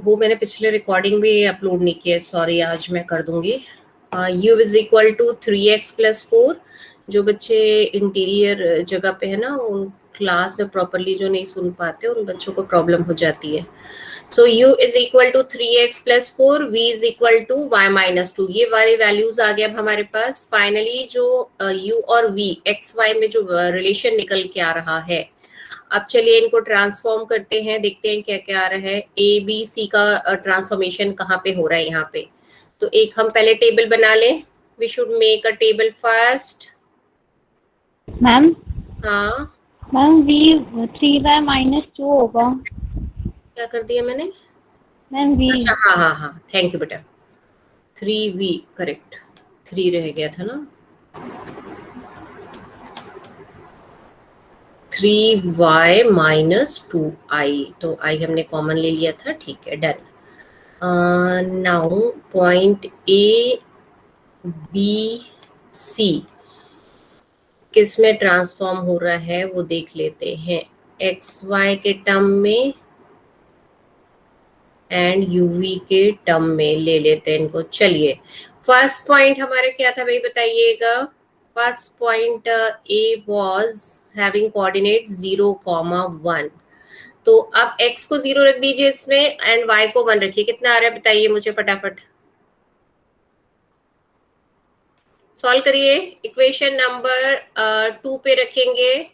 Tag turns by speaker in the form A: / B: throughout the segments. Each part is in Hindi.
A: वो मैंने पिछले रिकॉर्डिंग भी अपलोड नहीं किया, सॉरी, आज मैं कर दूंगी। u is equal to 3x plus 4। जो बच्चे इंटीरियर जगह पे है ना, उन क्लास में प्रॉपरली जो नहीं सुन पाते, उन बच्चों को प्रॉब्लम हो जाती है। So u is equal to 3x plus 4, v is equal to y minus 2। ये वाले वैल्यूज आ गए अब हमारे पास। फाइनली जो u और v x y में जो रिलेशन निकल के आ रहा है, अब चलिए इनको ट्रांसफॉर्म करते हैं, देखते हैं क्या क्या आ रहा है। ए बी सी का ट्रांसफॉर्मेशन कहाँ पे हो रहा है यहाँ पे। तो एक हम पहले टेबल बना लें। We should make a table first.
B: Ma'am
A: हाँ
B: मैम v 3y माइनस 2 होगा।
A: क्या कर दिया मैंने?
B: मैम v
A: अच्छा, हाँ हाँ हाँ, थैंक यू बेटा। 3v करेक्ट, 3 रह गया था ना। 3y माइनस 2i, तो i हमने कॉमन ले लिया था, ठीक है, done. Now point A B C किस में ट्रांसफॉर्म हो रहा है वो देख लेते हैं। एक्स वाई के टर्म में एंड यूवी के टर्म में ले लेते हैं इनको। चलिए, फर्स्ट पॉइंट हमारा क्या था भाई, बताइएगा। First point A was having coordinate 0,1। तो अब x को 0 रख दीजिए इसमें एंड y को 1 रखिए। कितना आ रहा है बताइए मुझे फटाफट, सॉल्व करिए। इक्वेशन नंबर 2 पे रखेंगे।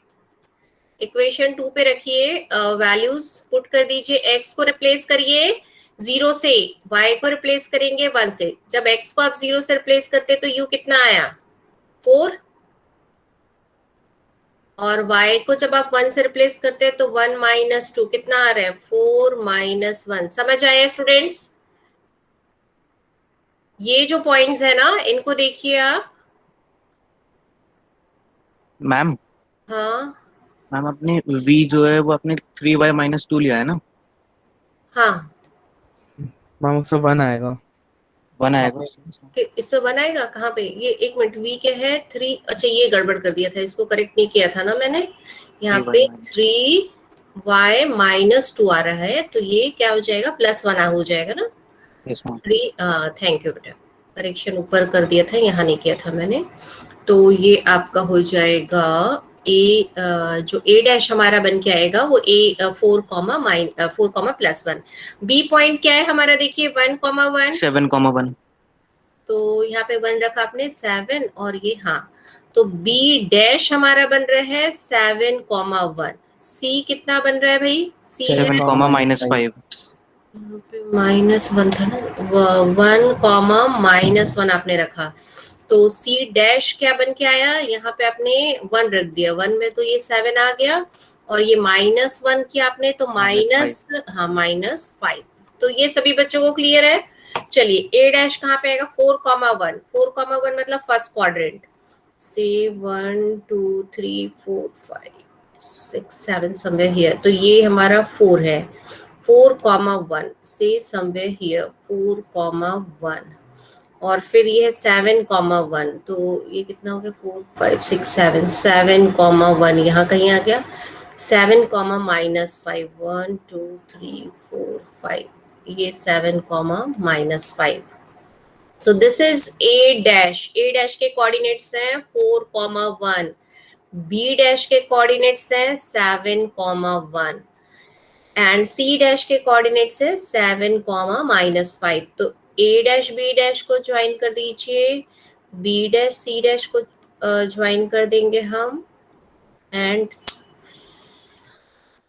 A: इक्वेशन 2 पे रखिए, वैल्यूज पुट कर दीजिए। x को रिप्लेस करिए 0 से, y को रिप्लेस करेंगे 1 से। जब x को आप 0 से रिप्लेस करते तो u कितना आया, 4। और y को जब आप 1 से रिप्लेस करते हैं तो 1 माइनस 2 कितना आ रहा है, 4 माइनस 1। समझ आया स्टूडेंट्स? ये जो पॉइंट्स है ना, इनको देखिए आप।
C: मैम
A: हाँ
C: मैम अपनी v जो है वो अपने 3y माइनस 2 लिया है ना।
A: हाँ,
D: मैम उससे 1 आएगा।
C: 1 आएगा।
A: इसमें बनाएगा कहाँ पे ये, एक मिनट, v के है 3। अच्छा, ये गड़बड़ कर दिया था, इसको करेक्ट नहीं किया था ना मैंने। यहाँ
C: 3y
A: पे
C: माइनस
A: 3y माइनस 2 आ रहा है, तो ये क्या हो जाएगा, +1 हो जाएगा ना। 3, थैंक यू बेटा, करेक्शन ऊपर कर दिया था, यहाँ नहीं किया था मैंने। तो ये आपका हो जाएगा ए, जो ए डैश हमारा बन के आएगा वो ए 4 प्लस 1। बी पॉइंट क्या है हमारा, देखिए 1,1।
C: 7,1।
A: तो यहाँ पे 1 रखा आपने, 7, और ये हाँ, तो बी डैश हमारा बन रहा है 7,1। सी कितना बन रहा है भाई, सी
C: 7, माइनस 5।
A: यहाँ पे -1 था ना, 1,-1 आपने रखा। तो सी डैश क्या बन के आया, यहाँ पे आपने 1 रख दिया, 1 में तो ये 7 आ गया, और ये -1 किया आपने तो -5। तो ये सभी बच्चों को क्लियर है। चलिए, ए डैश कहाँ पे आएगा, 4,1। 4,1 मतलब फर्स्ट क्वाड्रेंट से 1 2 3 4 5 6 7 समवेयर हियर, तो ये हमारा 4 है। 4,1 से समवेयर हियर 4,1, और फिर ये है 7,1, तो ये कितना हो गया, 4 5 6 7, 7,1 यहाँ कहीं आ गया। 7, -5, 1 2 3 4 5, ये 7, -5। So this is a dash. A dash के कोऑर्डिनेट्स हैं 4,1, बी डैश के कोऑर्डिनेट्स हैं 7,1, एंड सी डैश के कोऑर्डिनेट्स है 7, -5। तो ए डैश बी डैश को ज्वाइन कर दीजिए, बी डैश सी डैश को ज्वाइन कर देंगे हम, and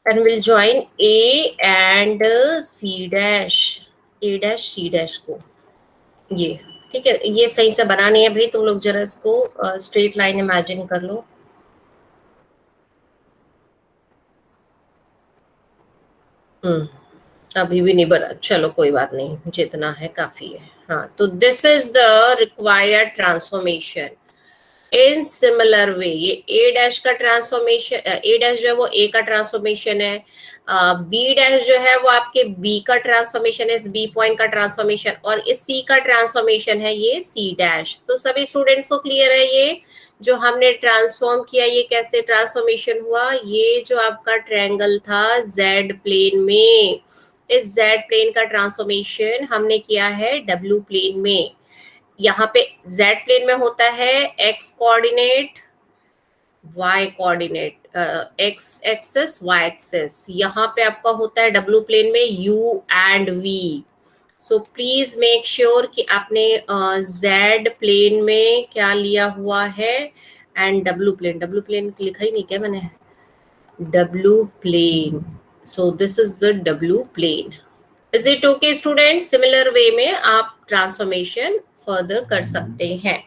A: will join A and C dash, A dash C dash को। ये ठीक है, ये सही से बनानी है भाई, तुम लोग जरा इसको स्ट्रेट लाइन इमेजिन कर लो। अभी भी नहीं बना, चलो कोई बात नहीं, जितना है काफी है। हाँ, तो this is the required transformation. In similar वे ये ए डैश का ट्रांसफॉर्मेशन, ए डैश जो है वो ए का ट्रांसफॉर्मेशन है, बी डैश जो है वो आपके बी का ट्रांसफॉर्मेशन है, इस बी पॉइंट का ट्रांसफॉर्मेशन, और इस सी का ट्रांसफॉर्मेशन है ये सी डैश। तो सभी स्टूडेंट्स को क्लियर है ये जो हमने ट्रांसफॉर्म किया ये कैसे ट्रांसफॉर्मेशन हुआ। ये जो आपका ट्रायंगल था जेड प्लेन में, इस जेड प्लेन का ट्रांसफॉर्मेशन हमने किया है डब्ल्यू प्लेन में। यहाँ पे जेड प्लेन में होता है X coordinate, Y coordinate, X axis Y axis, यहाँ पे आपका होता है डब्ल्यू प्लेन में U and V. So please make sure कि आपने जेड प्लेन में क्या लिया हुआ है एंड डब्ल्यू प्लेन लिखा ही नहीं क्या मैंने, W plane. So this is the W plane. Is it okay student? Similar way में आप ट्रांसफॉर्मेशन फर्दर कर सकते हैं।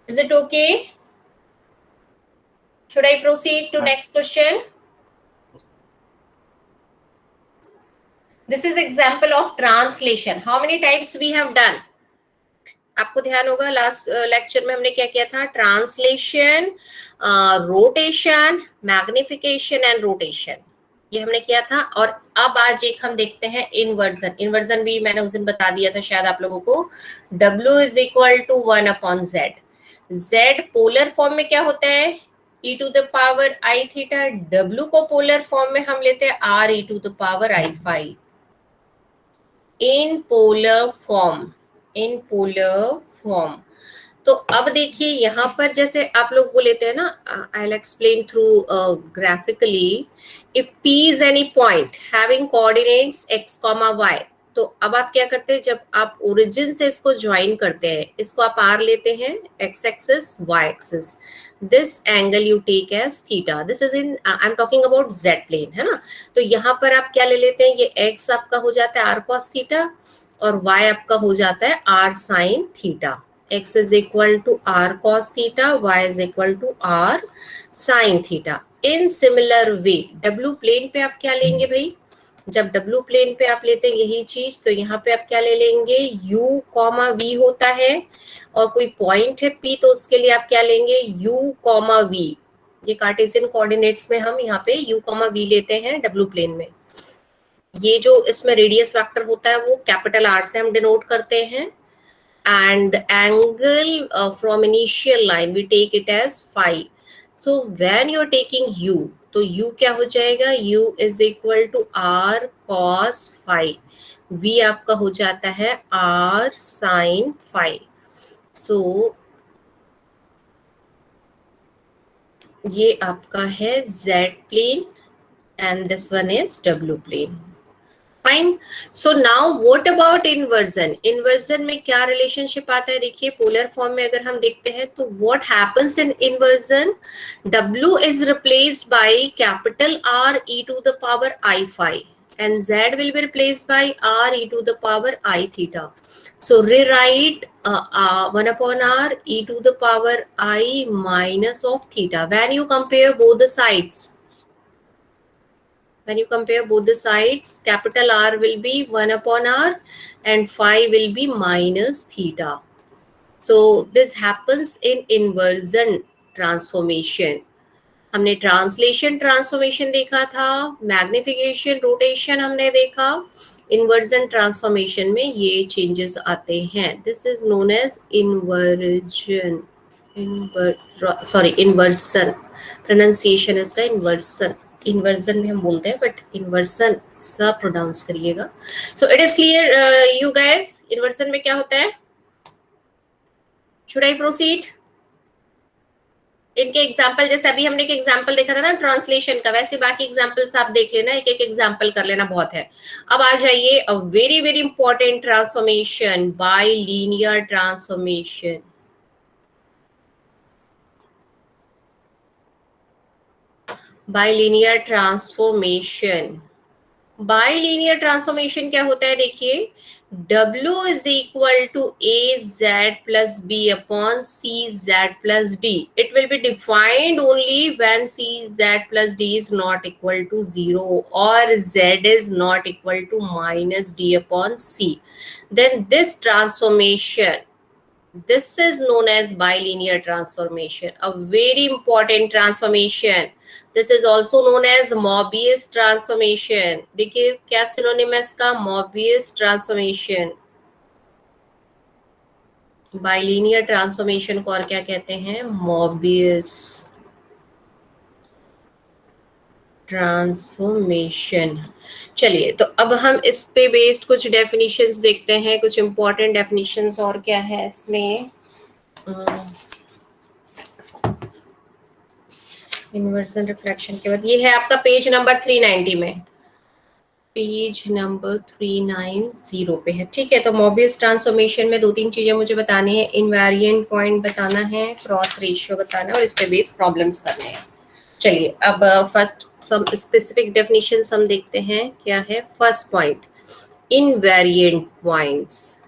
A: Is it okay? Should I proceed to next question? This is example of translation. How many types we have done? आपको ध्यान होगा लास्ट लेक्चर में हमने क्या किया था, translation, rotation, magnification and rotation, ये हमने किया था। और अब आज एक हम देखते हैं इन्वर्जन। इन्वर्जन भी मैंने उस दिन बता दिया था शायद आप लोगों को। W इज इक्वल टू 1/z। Z पोलर फॉर्म में क्या होता है, e to the power i theta. W को पोलर फॉर्म में हम लेते हैं r e to the power i phi. In polar form, in polar form. तो अब देखिए यहाँ पर जैसे आप लोग वो लेते हैं ना, I will explain through graphically. If p is any point having coordinates x, y, तो अब आप क्या करते हैं, जब आप ओरिजिन से इसको ज्वाइन करते हैं, इसको आप r लेते हैं x axis y axis, this angle you take as theta. This is in, I am talking about z plane, है ना। तो यहाँ पर आप क्या ले लेते हैं, ये x आपका हो जाता है r cos थीटा और y आपका हो जाता है r sin theta. x is equal to r cos theta, y is equal to r sin theta. In similar way w plane पे आप क्या लेंगे भाई, जब W प्लेन पे आप लेते हैं यही चीज, तो यहाँ पे आप क्या ले लेंगे, U, V होता है और कोई पॉइंट है P, तो उसके लिए आप क्या लेंगे, U, V। ये कार्टेशियन कोऑर्डिनेट्स में हम यहाँ पे U, V लेते हैं W प्लेन में। ये जो इसमें रेडियस वेक्टर होता है वो कैपिटल R से हम डिनोट करते हैं। And angle from initial line we take it as phi. So when you are taking U, तो U क्या हो जाएगा, U is equal to R cos phi, V आपका हो जाता है R sin फाई। सो ये आपका है Z plane and this one is W plane. Fine. So now what about inversion? Inversion में क्या रिलेशनशिप आता है, देखिए पोलर फॉर्म में अगर हम देखते हैं तो what happens in inversion, W is replaced by capital R e to the power i phi and Z will be replaced by R e to the power i theta. So rewrite 1/r e to the power I minus of theta. When you compare both the sides, when you compare both the sides, capital R will be 1/r and phi will be minus theta. So this happens in inversion transformation. हमने ट्रांसलेशन ट्रांसफॉर्मेशन देखा था, मैग्निफिकेशन रोटेशन हमने देखा, इन्वर्जन ट्रांसफॉर्मेशन में ये चेंजेस आते हैं। This is known as inversion, inversion, pronunciation इसका इन्वर्सन, इन्वर्जन भी हम बोलते हैं बट इन्वर्सन सा प्रोनाउंस करिएगा। So it is clear you guys, inversion में क्या होता है? Should I proceed? इनके एग्जाम्पल, जैसे अभी हमने एक एग्जाम्पल देखा था ना ट्रांसलेशन का, वैसे बाकी एग्जाम्पल्स आप देख लेना, एक एक एग्जाम्पल कर लेना, बहुत है। अब आ जाइए a very very important transformation, bye linear transformation. Bilinear transformation, bilinear transformation क्या होता है, देखिए W is equal to AZ plus B upon CZ plus D. It will be defined only when CZ plus D is not equal to 0 or Z is not equal to minus D upon C. Then this transformation This is known as bilinear transformation, a very important transformation. This is also known as Mobius transformation. देखिए क्या सिनोनिम है इसका, Mobius transformation. बाइलिनियर ट्रांसफॉर्मेशन को और क्या कहते हैं, मोबियस ट्रांसफॉर्मेशन. चलिए तो अब हम इस पे बेस्ड कुछ डेफिनेशंस देखते हैं, कुछ इंपॉर्टेंट डेफिनेशंस. और क्या है इसमें, इन्वर्जन रिफ्लेक्शन के बाद ये है आपका पेज नंबर 390 में, पेज नंबर 390 पे है. ठीक है, तो मोबियस ट्रांसफॉर्मेशन में 2-3 चीजें मुझे बतानी है. इनवेरिएंट पॉइंट बताना है, क्रॉस रेशियो बताना है और इस पे बेस प्रॉब्लम्स करने हैं. चलिए अब फर्स्ट सम स्पेसिफिक डेफिनेशंस हम देखते हैं. क्या है first point, invariant points.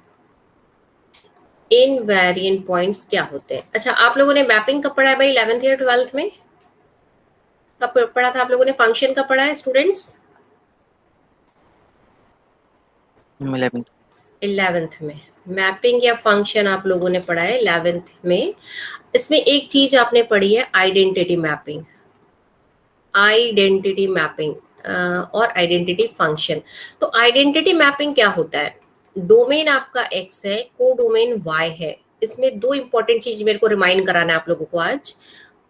A: Invariant points क्या होते हैं? अच्छा, आप लोगों ने मैपिंग कब पढ़ा है भाई 11th या 12th में? कब पढ़ा था आप लोगों ने? फंक्शन कब पढ़ा है स्टूडेंट्स? 11th में. मैपिंग या फंक्शन आप लोगों ने पढ़ा है 11th में. इसमें एक चीज आपने पढ़ी है, आइडेंटिटी मैपिंग. आइडेंटिटी मैपिंग और आइडेंटिटी फंक्शन. तो आइडेंटिटी मैपिंग क्या होता है? डोमेन आपका x है, को डोमेन y है. इसमें 2 इंपॉर्टेंट चीज मेरे को रिमाइंड कराना है आप लोगों को आज,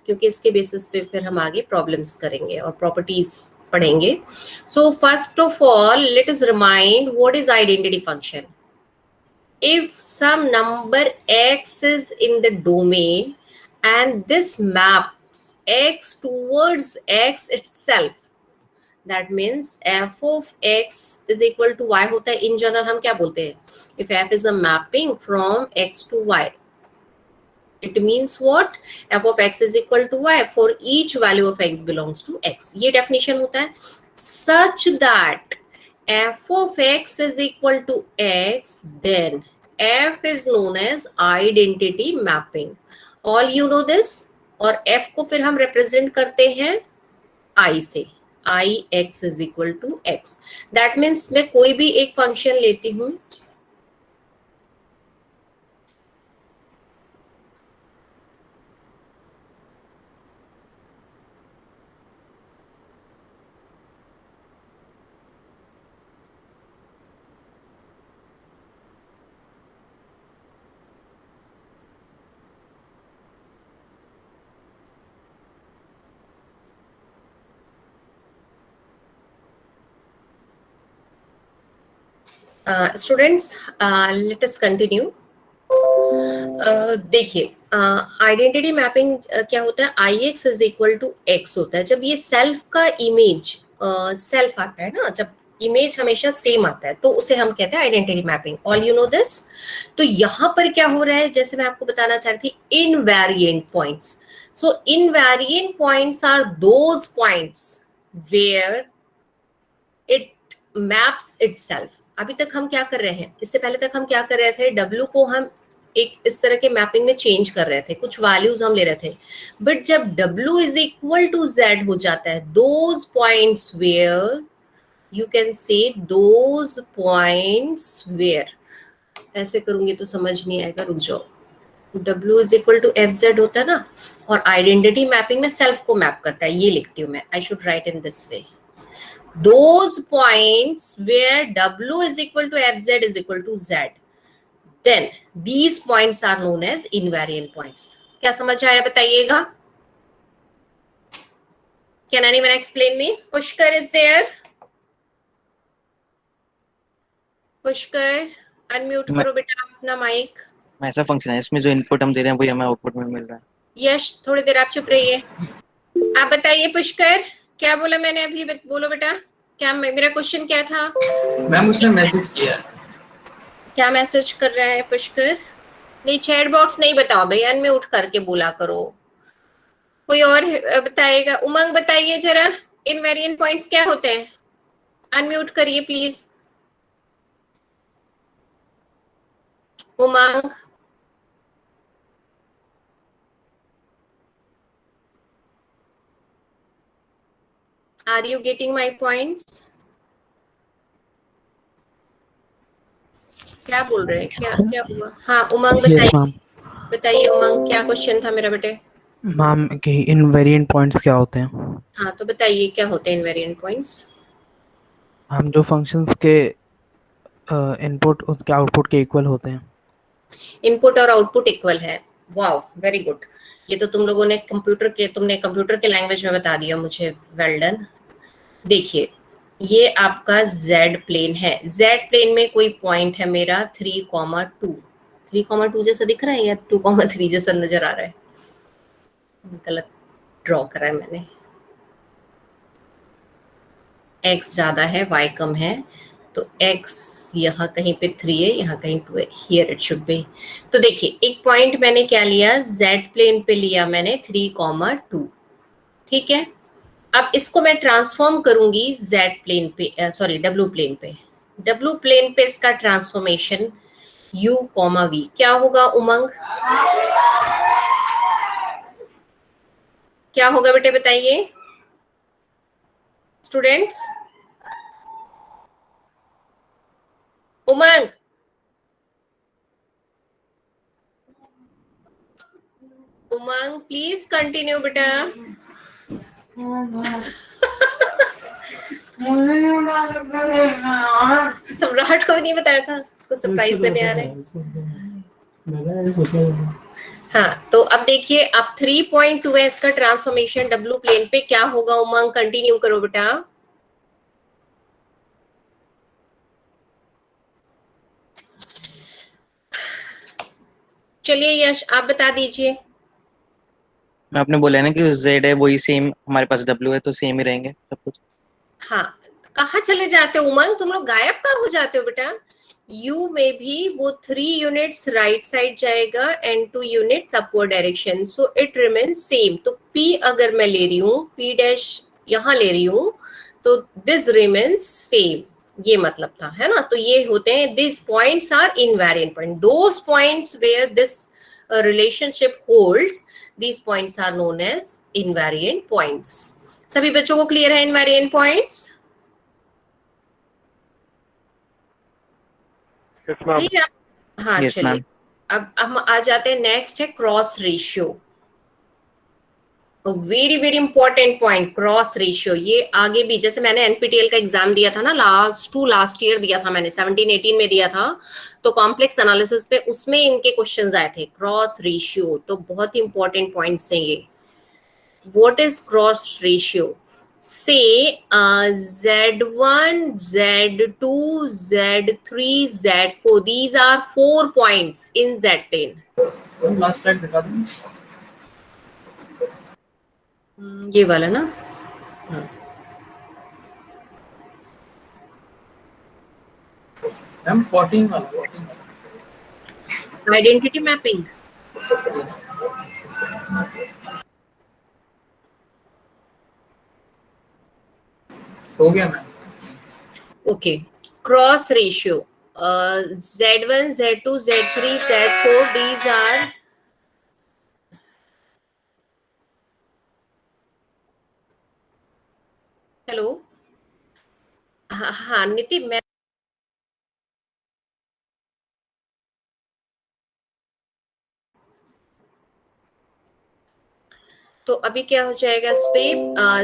A: क्योंकि इसके बेसिस पे फिर हम आगे प्रॉब्लम्स करेंगे और प्रॉपर्टीज पढ़ेंगे. So first of all let us remind what is identity function. If some number x is in the domain and this maps x towards x itself, that means f of x is equal to y होता है. In general हम क्या बोलते हैं? If f is a mapping from x to y, it means what? f of x is equal to y for each value of x belongs to x. ये definition होता है. Such that f of x is equal to x, then f is known as identity mapping. All you know this. और f को फिर हम represent करते हैं I से. I x is equal to x. That means मैं कोई भी एक फंक्शन लेती हूँ, स्टूडेंट्स लेट अस कंटिन्यू. देखिए आइडेंटिटी मैपिंग क्या होता है, I X is equal to X होता है. जब ये सेल्फ का इमेज सेल्फ आता है ना, जब इमेज हमेशा सेम आता है तो उसे हम कहते हैं identity mapping. All you know this. तो यहाँ पर क्या हो रहा है, जैसे मैं आपको बताना चाह रही थी, invariant points. So invariant points are those points where it maps itself. अभी तक हम क्या कर रहे हैं, इससे पहले तक हम क्या कर रहे थे, W को हम एक इस तरह के मैपिंग में चेंज कर रहे थे, कुछ वैल्यूज हम ले रहे थे. बट जब W is equal to Z हो जाता है, those points where you can say those points where, ऐसे करूंगी तो समझ नहीं आएगा, रुक जाओ. W इज इक्वल टू FZ होता है ना, और आइडेंटिटी मैपिंग में सेल्फ को मैप करता है. ये लिखती हूँ मैं, I should write in this way. Those points where W is equal to FZ is equal to Z, then these points are known as invariant points. क्या समझ आया बताइएगा? Can anyone explain me? Pushkar is there? Pushkar, unmute करो बेटा अपना माइक.
C: ऐसा फंक्शन है इसमें जो इनपुट हम दे रहे हैं वही हमें आउटपुट में मिल रहा है.
A: यश थोड़ी देर आप चुप रहिए. आप बताइए पुष्कर, क्या बोला मैंने अभी, बोलो बेटा. क्या मेरा क्वेश्चन क्या था?
E: मैम उसने मैसेज किया.
A: क्या मैसेज कर रहा है पुष्कर? नहीं, चैट बॉक्स नहीं बताओ भाई, अनम्यूट करके बोला करो. कोई और बताएगा? उमंग बताइए जरा, इनवेरिएंट पॉइंट्स क्या होते हैं? अनम्यूट करिए please. Umang, are you getting my points? क्या बोल रहे हैं, क्या क्या हुआ? हाँ उमंग बताइए. बताइए उमंग, क्या क्वेश्चन था मेरा बेटे?
D: मैम कि इनवेरिएंट पॉइंट्स क्या होते हैं?
A: हाँ तो बताइए क्या होते हैं इनवेरिएंट पॉइंट्स?
D: हम जो फंक्शंस के इनपुट उसके आउटपुट के इक्वल होते हैं।
A: इनपुट और आउटपुट इक्वल है। Wow, very good. ये तो तुम लोगों ने तुमने कंप्यूटर के लैंग्वेज में बता दिया मुझे। Well done. देखिए, ये आपका जेड प्लेन है। जेड प्लेन में कोई पॉइंट है मेरा 3,2। 3,2 जैसा दिख रहा है या 2,3 जैसा नजर आ रहा है? गलत ड्रॉ करा है मैंने। x ज्यादा है, y कम है, तो x यहाँ कहीं पे 3 है, यहाँ कहीं 2 है। Here it should be. तो देखिए, एक पॉइंट मैंने क्या लिया, z प्लेन पे लिया मैंने 3,2। ठीक है। अब इसको मैं ट्रांसफॉर्म करूंगी z प्लेन पे, सॉरी w प्लेन पे। w प्लेन पे इसका ट्रांसफॉर्मेशन u, v क्या होगा उमंग? क्या होगा बेटे बताइए students? Umang, Umang please continue बेटा। सम्राट को भी नहीं बताया था, उसको सरप्राइज देने आ रहे हैं। हाँ तो अब देखिए, अब 3.2 है इसका ट्रांसफॉर्मेशन डब्ल्यू प्लेन पे, क्या होगा उमंग? कंटिन्यू करो बेटा। चलिए यश, आप बता दीजिए।
C: आपने बोला है ना कि जेड है वही सेम, हमारे पास डब्ल्यू है तो सेम ही रहेंगे सब कुछ।
A: हाँ, कहाँ चले जाते हो उमंग? तुम लोग गायब कहाँ हो जाते हो बेटा? u में भी वो 3 यूनिट्स राइट साइड जाएगा and 2 units upward direction, so it remains same. तो p अगर मैं ले रही हूँ, p डैश यहाँ ले रही हूँ, तो दिस रिमेन्स सेम, ये मतलब था, है ना? तो ये होते हैं, this points are invariant point. Those points where this relationship holds, these points are known as invariant points. सभी बच्चों को क्लियर है इनवेरिएंट पॉइंट्स? हाँ
C: यस
A: चलिए,
C: मैम।
A: अब हम आ जाते हैं, नेक्स्ट है cross ratio. Very very important point, cross ratio. ये आगे भी, जैसे मैंने एनपीटीएल का एग्जाम दिया था ना, लास्ट ईयर दिया था मैंने, 17-18 में दिया था, तो कॉम्प्लेक्स एनालिसिस पे उसमें इनके क्वेश्चंस आए थे। क्रॉस रेशियो तो बहुत ही इंपॉर्टेंट पॉइंट्स हैं ये। What is cross ratio? say z1, z2, z3, z4, these are 4 points in z plane.
E: Last slide दिखा दूं?
A: ये वाला ना?
E: मैम 14 वाला।
A: Identity mapping.
E: हो गया ma'am.
A: Okay, cross ratio z1, z2, z3, z4, these are, hello, हाँ नीति, मैं तो अभी क्या हो जाएगा इस पे,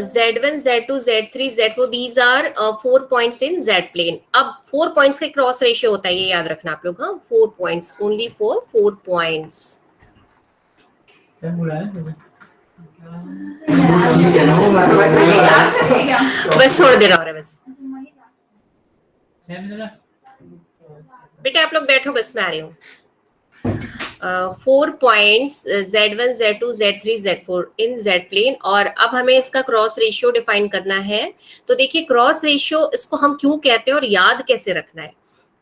A: z1, z2, z3, z4, these are 4 points in z plane. अब 4 पॉइंट्स का क्रॉस रेशियो होता है, ये याद रखना आप लोग। हाँ, 4 पॉइंट्स, ओनली फॉर 4 पॉइंट्स। बस थोड़ी देर और है बस। बेटा आप लोग बैठो, बस मैं आ रही हूँ। 4 points z1, z2, z3, z4 इन z प्लेन, और अब हमें इसका क्रॉस रेशियो डिफाइन करना है। तो देखिए, क्रॉस रेशियो इसको हम क्यों कहते हैं और याद कैसे रखना है?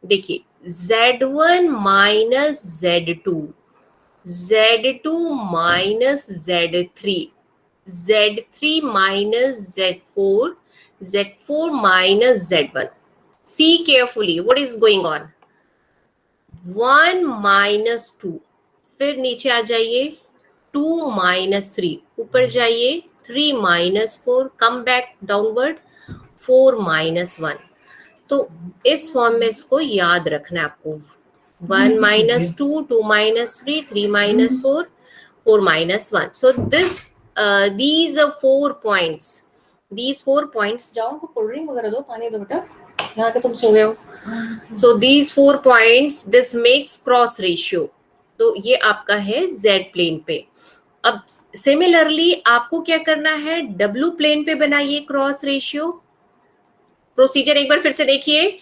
A: देखिए, z1 minus z2, z2 minus z3, z3 minus z4, z4 minus z1। See carefully what is going on. 1 minus 2, फिर नीचे आ जाइए, 2 माइनस 3, ऊपर जाइए, 3 minus 4, come back downward, 4 minus 1। तो इस फॉर्म में इसको याद रखना है आपको। 1 minus 2, 2 minus 3, 3 minus 4, 4 minus 1. So these are 4 points. These 4 points, जाओ को कोल्ड ड्रिंक वगैरह दो, पानी दो बेटा, यहाँ के तुम सो गए हो. So these 4 points, this makes cross ratio. तो ये आपका है Z प्लेन पे. अब सिमिलरली आपको क्या करना है, W प्लेन पे बनाइए क्रॉस रेशियो. प्रोसीजर एक बार फिर से देखिए.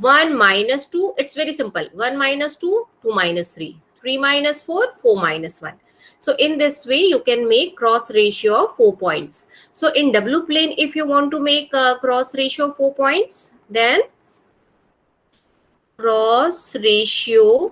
A: 1 minus 2, it's very simple. 1 minus 2, 2 minus 3, 3 minus 4, 4 minus 1. So in this way you can make cross ratio of 4 points. So in W plane, if you want to make a cross ratio of 4 points, then cross ratio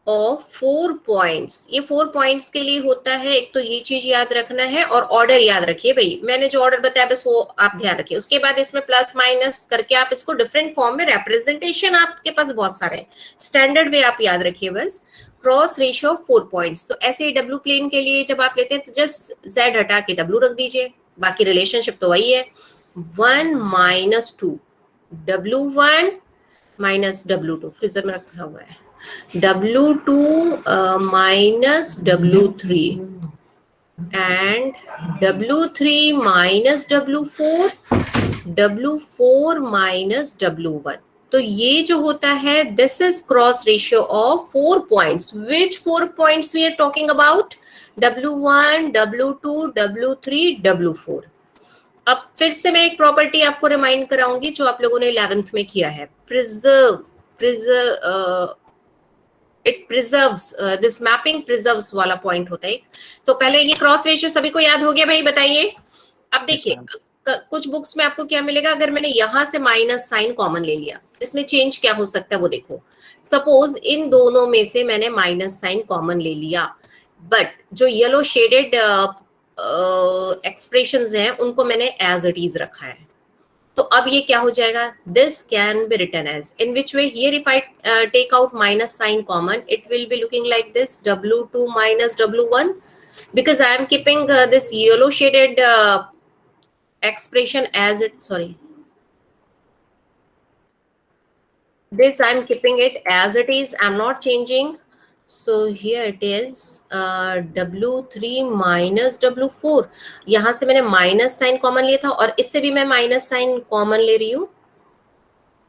A: of 4 points, ये 4 points के लिए होता है. एक तो ये चीज याद रखना है और ऑर्डर याद रखिए भाई. मैंने जो ऑर्डर बताया बस वो आप ध्यान रखिए. उसके बाद इसमें प्लस माइनस करके आप इसको डिफरेंट फॉर्म में रिप्रेजेंटेशन आपके पास बहुत सारे हैं. स्टैंडर्ड वे आप याद रखिए बस. Cross ratio of 4 points. तो ऐसे ही डब्ल्यू प्लेन के लिए जब आप लेते हैं तो जस्ट जेड हटा के डब्ल्यू रख दीजिए. बाकी रिलेशनशिप तो वही है. 1 minus 2, W1 minus W2 freezer में रखा हुआ है. W2 minus W3 and W3 minus W4, W4 minus W1. तो ये जो होता है, this is cross ratio of 4 points. Which 4 points we are talking about? W1, W2, W3, W4. अब फिर से मैं एक प्रॉपर्टी आपको रिमाइंड कराऊंगी जो आप लोगों ने 11th में किया है. It preserves, this mapping preserves वाला पॉइंट होता है. तो पहले ये क्रॉस रेशियो सभी को याद हो गया भाई, बताइए. अब देखिए कुछ बुक्स में आपको क्या मिलेगा. अगर मैंने यहां से माइनस साइन कॉमन ले लिया, इसमें चेंज क्या हो सकता है वो देखो. सपोज इन दोनों में से मैंने माइनस साइन कॉमन ले लिया, बट जो येलो शेडेड एक्सप्रेशंस हैं उनको मैंने एज इट इज रखा है. तो अब ये क्या हो जाएगा, this can be written as, in which way, here if I take out minus sign common, it will be looking like this, W2 minus W1, because I am keeping this yellow shaded expression as it, sorry, this I am keeping it as it is, I am not changing. So here it is W3 minus W4. यहां से मैंने माइनस साइन कॉमन लिया था और इससे भी मैं माइनस साइन कॉमन ले रही हूँ.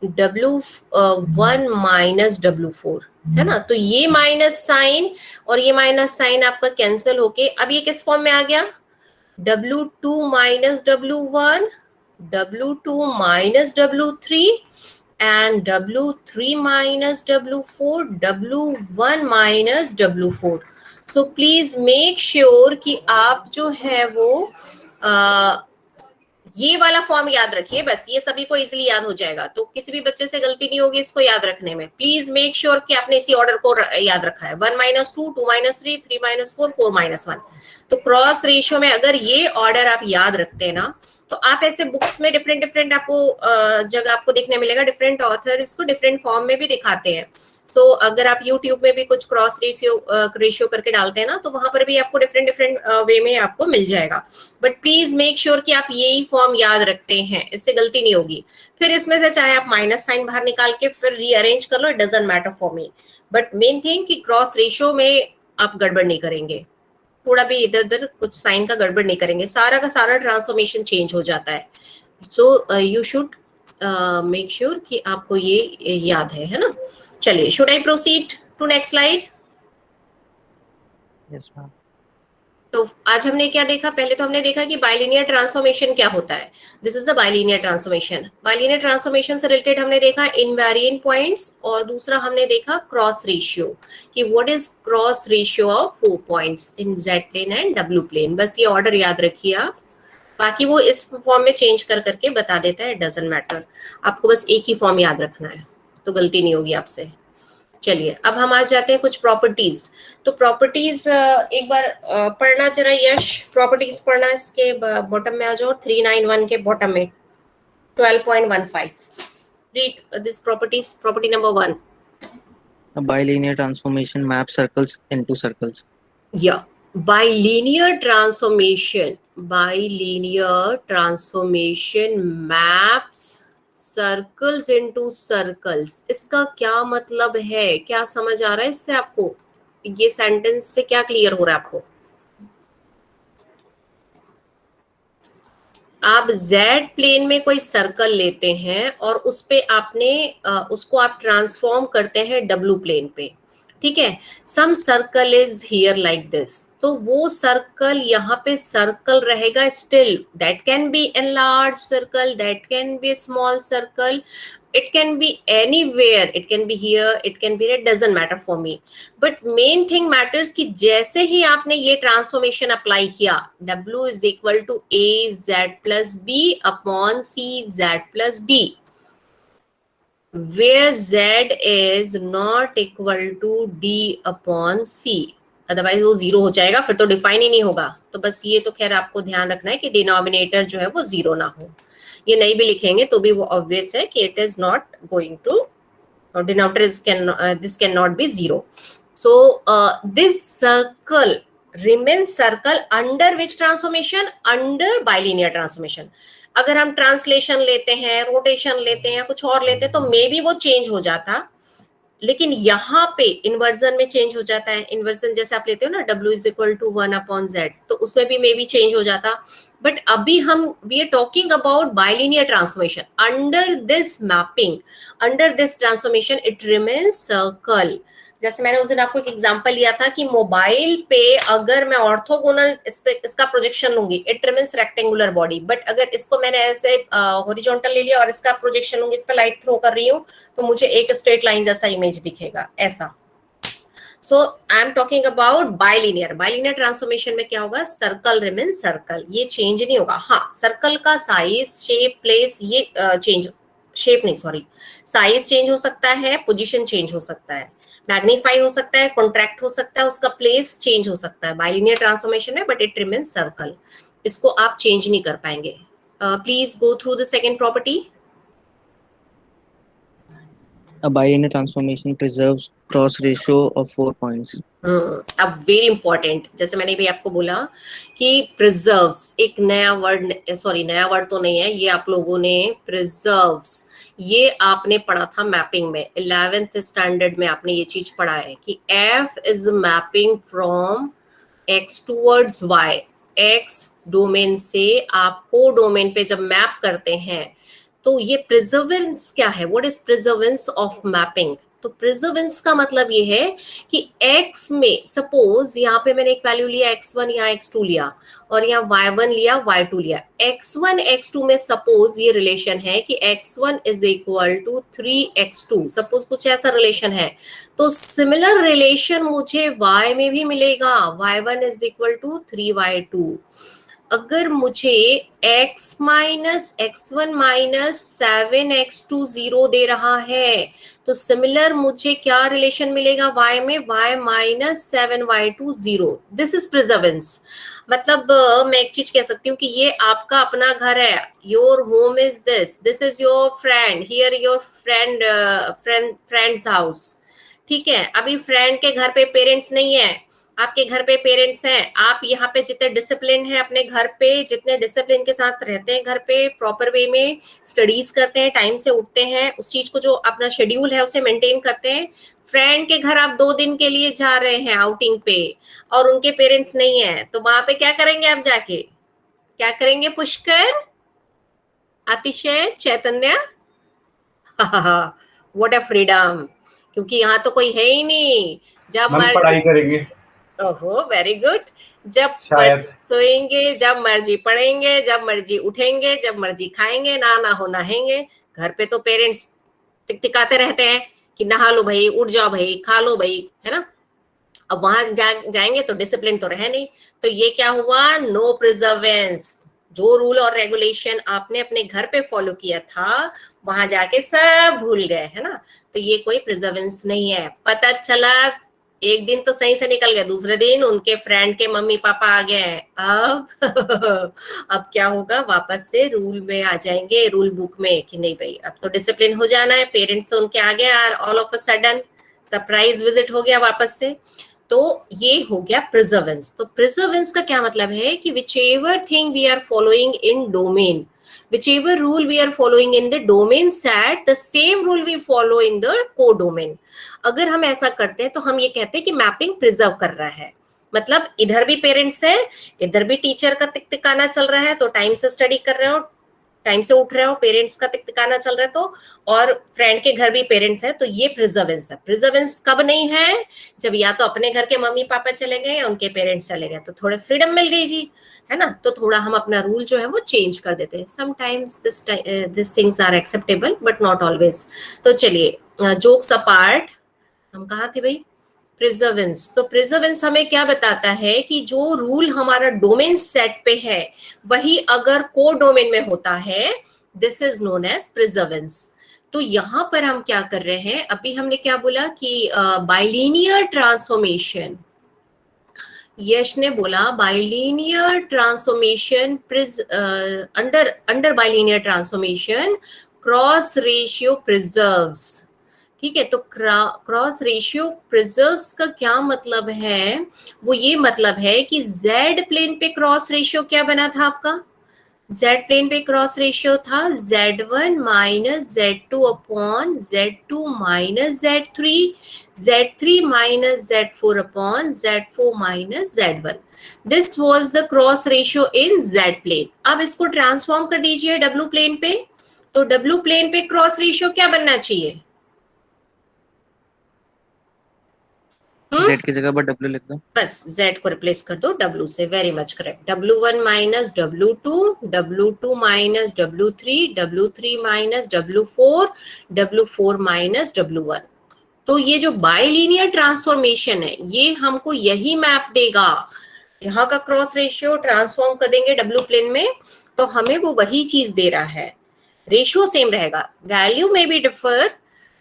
A: W1 minus W4 है ना. तो ये माइनस साइन और ये माइनस साइन आपका कैंसिल होके अब ये किस फॉर्म में आ गया, W2 minus W1, W2 minus W3 and W3 minus W4, W1 minus W4. So please make sure कि आप जो है वो ये वाला फॉर्म याद रखिए. बस ये सभी को इजीली याद हो जाएगा, तो किसी भी बच्चे से गलती नहीं होगी इसको याद रखने में. प्लीज मेक श्योर कि आपने इसी ऑर्डर को याद रखा है. 1 minus 2, 2 minus 3, 3 minus 4, 4 minus 1. तो क्रॉस रेशियो में अगर ये ऑर्डर आप याद रखते हैं ना, तो आप ऐसे बुक्स में डिफरेंट आपको जगह आपको देखने मिलेगा. डिफरेंट ऑथर इसको डिफरेंट फॉर्म में भी दिखाते हैं. सो अगर आप यूट्यूब में भी कुछ क्रॉस रेशियो करके डालते हैं ना, तो वहां पर भी आपको डिफरेंट वे में आपको मिल जाएगा. बट प्लीज मेक श्योर कि आप यही फॉर्म याद रखते हैं, इससे गलती नहीं होगी. फिर इसमें से चाहे आप माइनस साइन बाहर निकाल के फिर रीअरेंज कर लो, it doesn't matter for me. But main thing कि क्रॉस रेशियो में आप गड़बड़ नहीं करेंगे, थोड़ा भी इधर उधर कुछ साइन का गड़बड़ नहीं करेंगे, सारा का सारा ट्रांसफॉर्मेशन चेंज हो जाता है. So you should make sure कि आपको ये याद है ना. चलिए, should I proceed to next slide?
C: Yes ma'am.
A: तो आज हमने क्या देखा, पहले तो हमने देखा कि बाइलिनियर ट्रांसफॉर्मेशन क्या होता है. This is the bilinear transformation. Bilinear transformation से रिलेटेड हमने देखा इनवेरिएंट पॉइंट्स, और दूसरा हमने देखा क्रॉस रेशियो, कि what is cross ratio of 4 points in Z plane and W plane. बस ये ऑर्डर याद रखिए आप, बाकी वो इस फॉर्म में चेंज करके बता देता है, डजंट मैटर. आपको बस एक ही फॉर्म याद रखना है, तो गलती नहीं होगी आपसे. चलिए, अब हम आ जाते हैं कुछ प्रॉपर्टीज. तो प्रॉपर्टीज एक बार पढ़ना जरा यश, प्रॉपर्टीज पढ़ना. इसके बॉटम में आ जाओ, 391 के बॉटम में 12.15. Read this properties. Property number 1,
C: A bilinear transformation maps circles into circles.
A: या bilinear transformation maps circles into circles, इसका क्या मतलब है? क्या समझ आ रहा है इससे आपको? ये सेंटेंस से क्या क्लियर हो रहा है आपको? आप z प्लेन में कोई सर्कल लेते हैं और उस पे आपने उसको आप ट्रांसफॉर्म करते हैं w प्लेन पे, ठीक है। Some circle is here like this, तो वो सर्कल यहाँ पे सर्कल रहेगा still. That can be an large circle, that can be small circle, it can be anywhere, it can be here, it can be, it doesn't matter for me, but main thing matters कि जैसे ही आपने ये ट्रांसफॉर्मेशन अप्लाई किया, w is equal to a z plus b upon c z plus d, where z is not equal to d upon c, otherwise वो जीरो हो जाएगा, फिर तो डिफाइन ही नहीं होगा। तो बस ये तो खैर आपको ध्यान रखना है कि डिनोमिनेटर जो है वो जीरो ना हो। ये नहीं भी लिखेंगे तो भी वो ऑब्वियस है कि it is not going to, denominator this can not be zero. So this circle remains circle under which transformation? Under bilinear transformation. अगर हम ट्रांसलेशन लेते हैं, रोटेशन लेते हैं, कुछ और लेते हैं तो मे बी वो चेंज हो जाता, लेकिन यहाँ पे इन्वर्जन में चेंज हो जाता है। इन्वर्जन जैसे आप लेते हो ना w is equal to 1 upon z, तो उसमें भी मे बी चेंज हो जाता। बट अभी we are talking about bilinear transformation. Under this mapping, under this transformation it remains circle. जैसे मैंने उस दिन आपको एक एग्जांपल लिया था कि मोबाइल पे अगर मैं ऑर्थोगोनल इसका प्रोजेक्शन लूंगी, it remains rectangular body, but अगर इसको मैंने ऐसे हॉरिजॉन्टल ले लिया और इसका प्रोजेक्शन लूंगी, इस पर लाइट थ्रो कर रही हूँ, तो मुझे एक स्ट्रेट लाइन जैसा इमेज दिखेगा ऐसा। So I am talking about bilinear. Bilinear transformation में क्या होगा? सर्कल रिमेन्स सर्कल, ये चेंज नहीं होगा। हाँ, सर्कल का साइज, शेप, प्लेस ये चेंज, शेप नहीं सॉरी, साइज चेंज हो सकता है, पोजीशन चेंज हो सकता है, मैग्नीफाई हो सकता है, कॉन्ट्रैक्ट हो सकता है, उसका प्लेस चेंज हो सकता है बाइलिनियर ट्रांसफॉर्मेशन में, बट इट रिमेन्स सर्कल। इसको आप चेंज नहीं कर पाएंगे। Please go through the second property.
C: A bilinear transformation preserves cross ratio of 4 points.
A: अब वेरी इंपॉर्टेंट, जैसे मैंने भी आपको बोला कि प्रिजर्व्स एक नया वर्ड, सॉरी नया वर्ड तो नहीं है, ये आप लोगों ने प्रिजर्व्स, ये आपने पढ़ा था मैपिंग में, 11th स्टैंडर्ड में आपने ये चीज पढ़ा है कि f is mapping from x towards y। x domain से आप को डोमेन पे जब मैप करते हैं तो ये प्रिजर्वेंस क्या है? What is प्रिजर्वेंस of mapping? तो प्रिजर्वेंस का मतलब ये है कि x में सपोज यहाँ पे मैंने एक वैल्यू लिया x1, यहाँ x2 लिया, और यहाँ y1 लिया, y2 लिया। x1 x2 में सपोज ये रिलेशन है कि x1 is equal to 3x2, suppose कुछ ऐसा रिलेशन है, तो सिमिलर रिलेशन मुझे y में भी मिलेगा, y1 is equal to 3y2। अगर मुझे x minus x1 minus 7x2 0 दे रहा है, तो सिमिलर मुझे क्या रिलेशन मिलेगा y में? y minus 7y2 0। This is प्रिजर्वेंस। मतलब मैं एक चीज कह सकती हूँ कि ये आपका अपना घर है, your home is this, this is your friend, here your friends house, ठीक है। अभी फ्रेंड के घर पे पेरेंट्स नहीं है, आपके घर पे पेरेंट्स हैं। आप यहाँ पे जितने डिसिप्लिन है अपने घर पे, जितने डिसिप्लिन के साथ रहते हैं घर पे, प्रॉपर वे में स्टडीज करते हैं, टाइम से उठते हैं, उस चीज को जो अपना शेड्यूल है उसे मेंटेन करते हैं। फ्रेंड के घर आप 2 दिन के लिए जा रहे हैं आउटिंग पे और उनके पेरेंट्स नहीं है, तो वहां पे क्या करेंगे आप जाके? क्या करेंगे पुष्कर, अतिशय, चैतन्य? व्हाट अ फ्रीडम, क्योंकि यहाँ तो कोई है ही नहीं। जब
F: पढ़ाई करेंगे।
A: ओहो वेरी गुड। जब सोएंगे, जब मर्जी पढ़ेंगे, जब मर्जी उठेंगे, जब मर्जी खाएंगे, ना हो नहाएंगे। घर पे तो पेरेंट्स टिकटिकाते रहते हैं कि नहा लो भाई, उठ जाओ भाई, खा लो भाई, है ना। अब वहां जाएंगे तो डिसिप्लिन तो रहे नहीं, तो ये क्या हुआ? No preservance. जो रूल और रेगुलेशन आपने अपने घर पे फॉलो किया था वहां जाके सब भूल गए, है ना। तो ये कोई प्रिजर्वेंस नहीं है। पता चला एक दिन तो सही से निकल गया, दूसरे दिन उनके फ्रेंड के मम्मी पापा आ गए, अब क्या होगा? वापस से रूल में आ जाएंगे, रूल बुक में, कि नहीं भाई अब तो डिसिप्लिन हो जाना है। पेरेंट्स तो उनके आ गए और all of a sudden surprise visit हो गया वापस से। तो ये हो गया प्रिजर्वेंस। तो प्रिजर्वेंस का क्या मतलब है कि whichever thing we are following in domain, whichever rule we are following in the domain set, the same rule we follow in the codomain. अगर हम ऐसा करते हैं तो हम ये कहते हैं कि मैपिंग प्रिजर्व कर रहा है, मतलब इधर भी पेरेंट्स है, इधर भी टीचर का टिकटिकाना चल रहा है, तो टाइम से स्टडी कर रहे हो, टाइम से उठ रहे हो, पेरेंट्स का टिकटिकाना चल रहा है, तो और फ्रेंड के घर भी पेरेंट्स है, तो ये प्रिजर्वेंस है। प्रिजर्वेंस कब नहीं है? जब या तो अपने घर के मम्मी पापा चले गए या उनके पेरेंट्स चले गए, तो थोड़े फ्रीडम मिल गई जी, है ना, तो थोड़ा हम अपना रूल जो है वो चेंज कर देते हैं। Sometimes this things are acceptable but not always. तो चलिए, जोक्स अपार्ट, हम कहाँ थे भाई? प्रिजर्वेंस। तो प्रिजर्वेंस हमें क्या बताता है कि जो रूल हमारा डोमेन सेट पे है वही अगर को डोमेन में होता है, this is known as preservance. तो यहां पर हम क्या कर रहे हैं, अभी हमने क्या बोला कि बाइलिनियर ट्रांसफॉर्मेशन, यश ने बोला bilinear transformation under bilinear transformation cross ratio preserves. ठीक है, तो क्रॉस रेशियो प्रिजर्व्स का क्या मतलब है? वो ये मतलब है कि जेड प्लेन पे क्रॉस रेशियो क्या बना था आपका? जेड प्लेन पे क्रॉस रेशियो था z1 minus z2 upon z2 minus z3, z3 minus z4 upon z4 minus z1। This was the cross ratio in z plane. अब इसको ट्रांसफॉर्म कर दीजिए w प्लेन पे, तो w प्लेन पे क्रॉस रेशियो क्या बनना चाहिए?
C: Z की जगह पर W लिख दो,
A: बस z को रिप्लेस कर दो w से। Very much correct. w1 minus w2, w2 minus w3, w3 minus w4, w4 minus w1। तो ये जो बाइलिनियर ट्रांसफॉर्मेशन है ये हमको यही मैप देगा। यहाँ का क्रॉस रेशियो ट्रांसफॉर्म कर देंगे w प्लेन में तो हमें वो वही चीज दे रहा है। रेशियो सेम रहेगा, वैल्यू में भी differ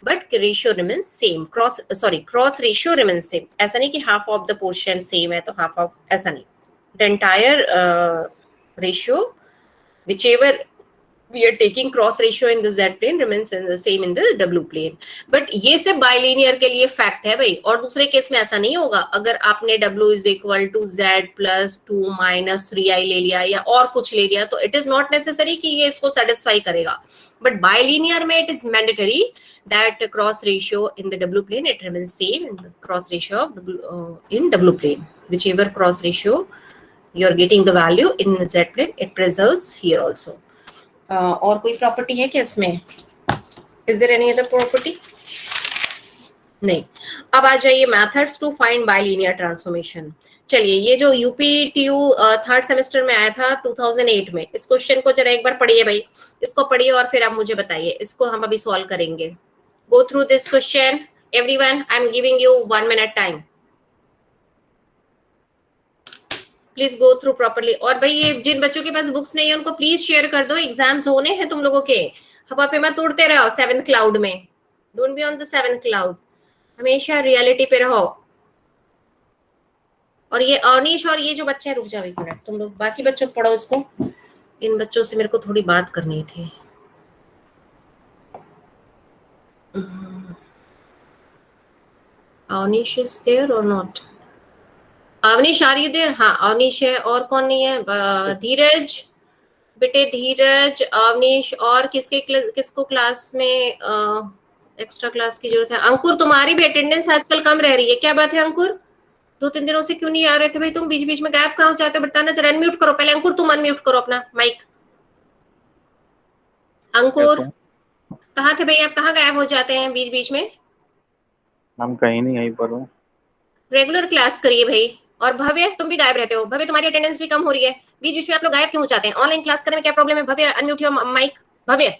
A: but ratio remains same. Cross ratio remains same. ऐसा नहीं कि half of the portion same है तो हाफ ऑफ, ऐसा नहीं। The entire ratio whichever we are taking cross ratio in the z plane remains in the same in the w plane। But ये सिर्फ बाइलिनियर के लिए फैक्ट है भाई, और दूसरे केस में ऐसा नहीं होगा। अगर आपने w is equal to z plus 2 minus 3i ले लिया या और कुछ ले लिया तो इट इज नॉट नेसेसरी कि ये इसको सेटिस्फाई करेगा। बट बाइलिनियर में it is mandatory that cross ratio in the w plane it remains same in the cross ratio in w plane। whichever cross ratio you are getting the value in z plane it preserves here also। और कोई प्रॉपर्टी है क्या इसमें? Is there any other property? नहीं। अब आ जाइए methods to find bilinear transformation. चलिए, ये जो यूपीटीयू थर्ड सेमेस्टर में आया था 2008 में, इस क्वेश्चन को जरा एक बार पढ़िए भाई, इसको पढ़िए और फिर आप मुझे बताइए। इसको हम अभी सॉल्व करेंगे। Go through this question everyone, I am giving you 1 minute time, please go through properly. और भाई ये जिन बच्चों के पास बुक्स नहीं है उनको प्लीज शेयर कर दो, एग्जाम्स होने हैं तुम लोगों के। हवा पे मत उड़ते रहो 7th क्लाउड में, don't be on the 7th cloud, हमेशा रियलिटी पे रहो। और ये अनिश और ये जो बच्चे हैं, रुक जाओ एक मिनट, तुम लोग बाकी बच्चों पढ़ो इसको। इन बच्चों से मेरे को थोड़ी बात करनी थी। अनिश इज देयर और not? Avnish are you there? हाँ अवनीश है, और कौन नहीं है? धीरज बेटे, धीरज, अवनीश, और किसको क्लास में एक्स्ट्रा क्लास की जरूरत है? अंकुर, तुम्हारी भी अटेंडेंस आजकल कम रह रही है, क्या बात है अंकुर? 2-3 दिनों से क्यों नहीं आ रहे थे भाई तुम? बीच बीच में गायब कहाँ हो जाते हो? बताना जरा, अनम्यूट करो पहले। अंकुर तुम अनम्यूट करो अपना माइक। अंकुर कहाँ थे भाई आप? कहाँ गायब हो जाते हैं बीच बीच में?
C: हम कहीं नहीं, यहीं पर हूँ।
A: रेगुलर क्लास करिए भाई। और भव्य तुम भी गायब रहते हो। भव्य तुम्हारी अटेंडेंस भी कम हो रही है, बीच बीच में आप लोग गायब क्यों हो जाते हैं? ऑनलाइन क्लास करने में क्या प्रॉब्लम है? भव्य अनम्यूट योर माइक। भव्य